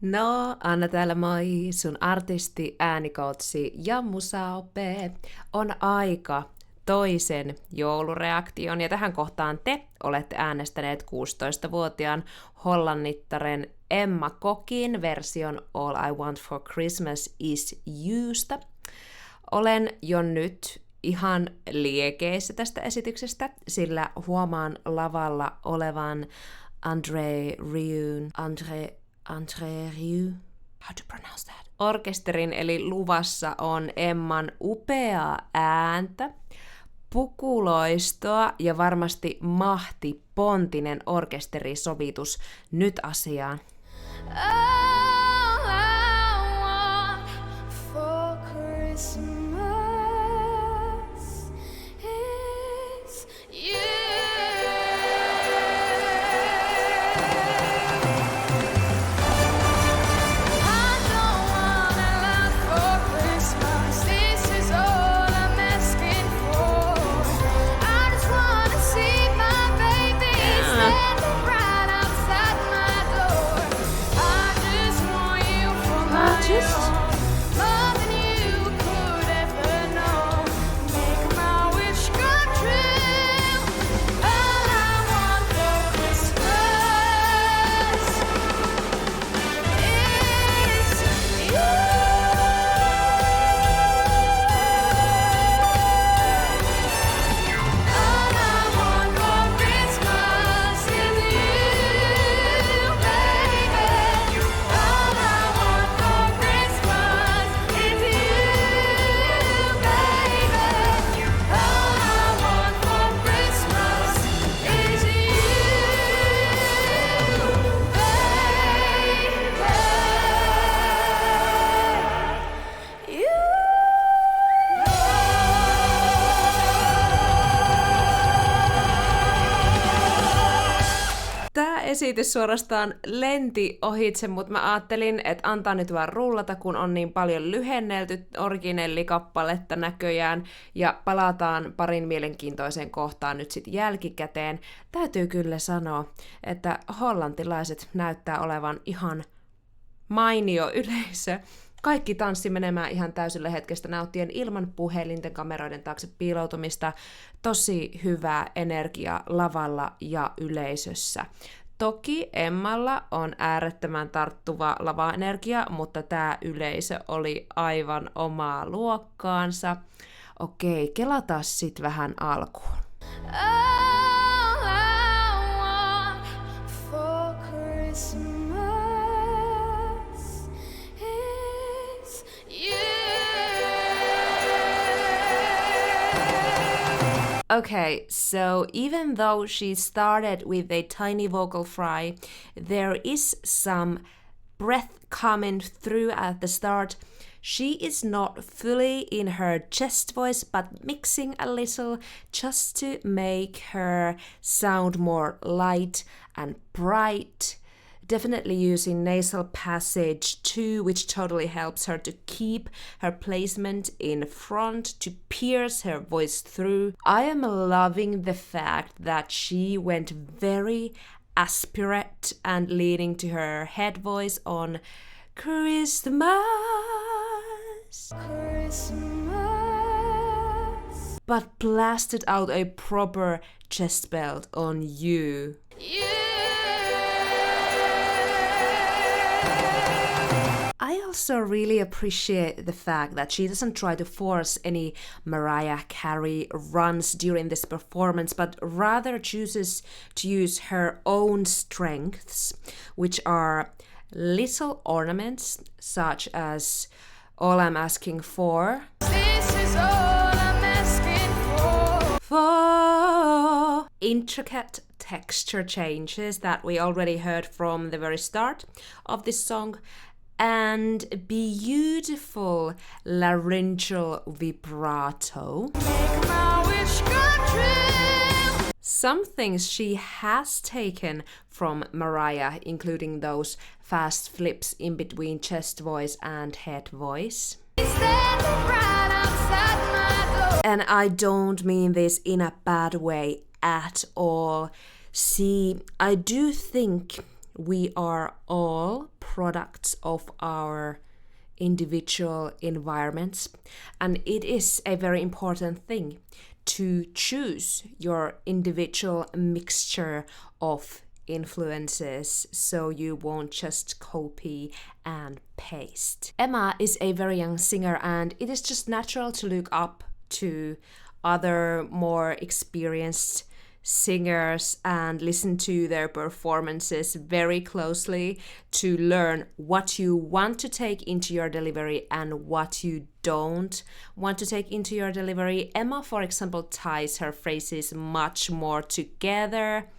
No, Anna täällä moi, sun artisti, äänikoutsi ja musaope. On aika toisen joulureaktion ja tähän kohtaan te olette äänestäneet 16-vuotiaan hollannittaren Emma Kokin version All I Want for Christmas is Yousta. Olen jo nyt ihan liekeissä tästä esityksestä, sillä huomaan lavalla olevan André Rieu, how to pronounce that? Orkesterin eli luvassa on Emman upeaa ääntä, pukuloistoa ja varmasti mahtipontinen orkesterisovitus. Nyt asiaan. All I want for Christmas is you. Esitys suorastaan lenti ohitse, mutta mä ajattelin, että antaa nyt vaan rullata, kun on niin paljon lyhennelty originellikappaletta näköjään, ja palataan parin mielenkiintoiseen kohtaan nyt sitten jälkikäteen. Täytyy kyllä sanoa, että hollantilaiset näyttää olevan ihan mainio yleisö. Kaikki tanssi menemään ihan täysillä hetkestä nauttien ilman puhelinten kameroiden taakse piiloutumista. Tosi hyvää energia lavalla ja yleisössä. Toki Emmalla on äärettömän tarttuva lavaenergia, mutta tämä yleisö oli aivan omaa luokkaansa. Okei, kelataan sit vähän alkuun. All I want for Christmas is you. Okay, so even though she started with a tiny vocal fry, there is some breath coming through at the start. She is not fully in her chest voice, but mixing a little just to make her sound more light and bright. Definitely using nasal passage too, which totally helps her to keep her placement in front, to pierce her voice through. I am loving the fact that she went very aspirate and leading to her head voice on Christmas. But blasted out a proper chest belt on you. I also really appreciate the fact that she doesn't try to force any Mariah Carey runs during this performance, but rather chooses to use her own strengths, which are little ornaments such as All I'm Asking For. This is all I'm asking for. Intricate texture changes that we already heard from the very start of this song, and beautiful laryngeal vibrato. Make my wish come true. Some things she has taken from Mariah, including those fast flips in between chest voice and head voice. And I don't mean this in a bad way at all. See, I do think we are all products of our individual environments, and it is a very important thing to choose your individual mixture of influences so you won't just copy and paste. Emma is a very young singer, and it is just natural to look up to other more experienced singers and listen to their performances very closely to learn what you want to take into your delivery and what you don't want to take into your delivery. Emma, for example, ties her phrases much more together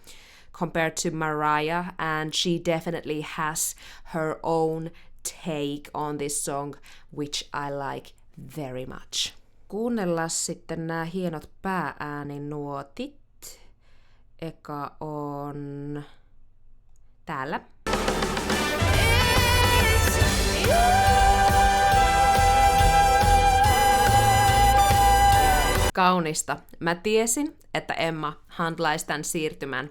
compared to Mariah, and she definitely has her own take on this song, which I like very much. Kuunnellaan sitten nämä hienot pääääninuotit. Eka on täällä. Kaunista. Mä tiesin, että Emma handlaisi tämän siirtymän.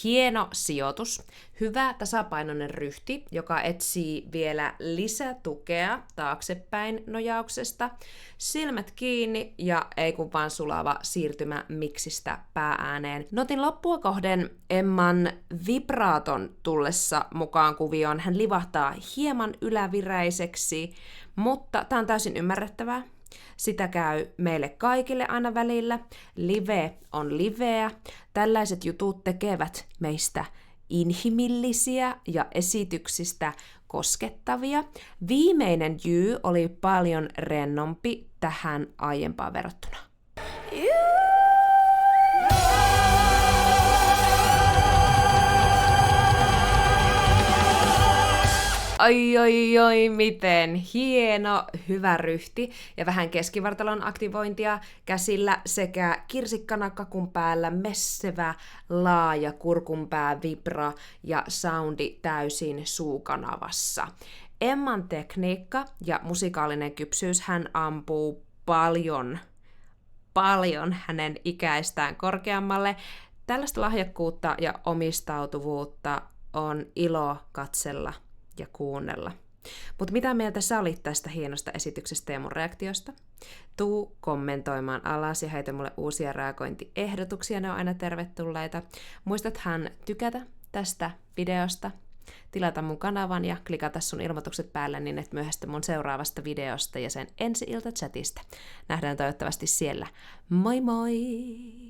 Hieno sijoitus, hyvä tasapainoinen ryhti, joka etsii vielä lisätukea taaksepäin nojauksesta, silmät kiinni ja ei kun vaan sulava siirtymä miksistä pääääneen. Notin loppua kohden Emman vibraaton tullessa mukaan kuvioon. Hän livahtaa hieman yläviräiseksi, mutta tää on täysin ymmärrettävää. Sitä käy meille kaikille aina välillä. Live on liveä. Tällaiset jutut tekevät meistä inhimillisiä ja esityksistä koskettavia. Viimeinen jyy oli paljon rennompi tähän aiempaan verrattuna. Oi, miten hieno, hyvä ryhti ja vähän keskivartalon aktivointia käsillä sekä kirsikkanakakun päällä messevä, laaja kurkunpää vibra ja soundi täysin suukanavassa. Emman tekniikka ja musikaalinen kypsyys, hän ampuu paljon hänen ikäistään korkeammalle. Tällaista lahjakkuutta ja omistautuvuutta on ilo katsella ja kuunnella. Mutta mitä mieltä sä olit tästä hienosta esityksestä ja mun reaktiosta? Tuu kommentoimaan alas ja heitä mulle uusia reagointiehdotuksia, ne on aina tervetulleita. Muistathan tykätä tästä videosta, tilata mun kanavan ja klikata sun ilmoitukset päälle, niin et myöhästy mun seuraavasta videosta ja sen ensi-ilta chatista. Nähdään toivottavasti siellä. Moi moi!